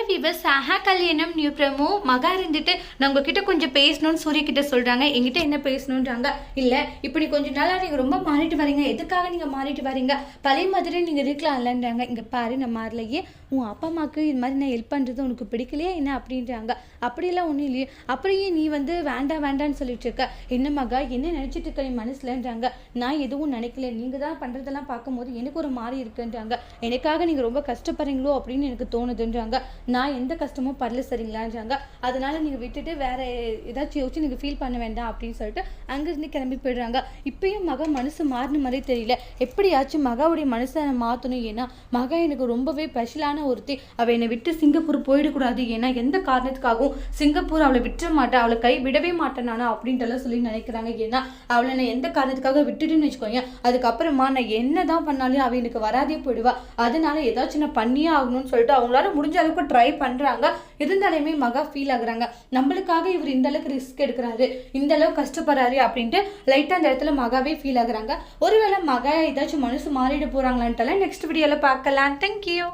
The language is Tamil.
வீவர்ஸ் ஆஹா கல்யாணம் நியூ ப்ரமோ மகா இருந்துட்டு நான் உங்ககிட்ட கொஞ்சம் பேசணும்னு சூரிய கிட்ட சொல்றாங்க. என்கிட்ட என்ன பேசணுன்றாங்க. இல்ல இப்படி கொஞ்ச நாளா நீங்க ரொம்ப மாறிட்டு வரீங்க, எதுக்காக நீங்க மாறிட்டு வரீங்க, பழைய மாதிரி நீங்க இருக்கலாம் இல்லைன்றாங்க. இங்க பாரு நான் மாறலையே, உன் அப்பா அம்மாவுக்கு இது மாதிரி நான் ஹெல்ப் பண்ணுறது உனக்கு பிடிக்கலையா என்ன அப்படின்றாங்க. அப்படியெல்லாம் ஒன்றும் இல்லையே, அப்படியே நீ வந்து வேண்டாம் வேண்டான்னு சொல்லிட்டு இருக்க, என்ன மகா என்ன நினச்சிட்டு இருக்க நீ மனசுலன்றாங்க. நான் எதுவும் நினைக்கல, நீங்கள் தான் பண்ணுறதெல்லாம் பார்க்கும்போது எனக்கு ஒரு மாதிரி இருக்குன்றாங்க. எனக்காக நீங்கள் ரொம்ப கஷ்டப்படுறீங்களோ அப்படின்னு எனக்கு தோணுதுன்றாங்க. நான் எந்த கஷ்டமும் படல சரிங்களான்றாங்க. அதனால நீங்கள் விட்டுட்டு வேற ஏதாச்சும் யோசிச்சு நீங்கள் ஃபீல் பண்ண வேண்டாம் அப்படின்னு சொல்லிட்டு அங்கேருந்து கிளம்பி போயிடுறாங்க. இப்பயும் மகா மனசு மாறின மாதிரி தெரியல. எப்படியாச்சும் மகாவுடைய மனசை மாற்றணும். ஏன்னா மகா எனக்கு ரொம்பவே ஸ்பெஷலான ஒருத்தி. அவள் என்னை விட்டு சிங்கப்பூர் போயிடக்கூடாது. ஏன்னா எந்த காரணத்துக்காகவும் சிங்கப்பூர் அவளை விட்டுற மாட்டேன், அவளை கை விடவே மாட்டேன் நானா அப்படின்ட்டுலாம் சொல்லி நினைக்கிறாங்க. ஏன்னா அவளை நான் எந்த காரணத்துக்காக விட்டுட்டுன்னு வச்சுக்கோங்க, அதுக்கப்புறமா நான் என்ன தான் பண்ணாலும் அவள் எனக்கு வராதே போயிடுவா. அதனால ஏதாச்சும் நான் பண்ணியே ஆகணும்னு சொல்லிட்டு அவங்களால முடிஞ்ச அளவுக்கு ட்ரை பண்ணுறாங்க. இருந்தாலுமே மகா ஃபீல் ஆகுறாங்க, நம்மளுக்காக இவர் இந்த அளவுக்கு ரிஸ்க் எடுக்கிறாரு, இந்த அளவுக்கு கஷ்டப்படுறாரு அப்படின்ட்டு லைட்டாக அந்த இடத்துல மகாவே ஃபீல் ஆகுறாங்க. ஒருவேளை மகா ஏதாச்சும் மனசு மாறிட போகிறாங்களான்ட்டு நெக்ஸ்ட் வீடியோவில் பார்க்கலாம். தேங்க்யூ.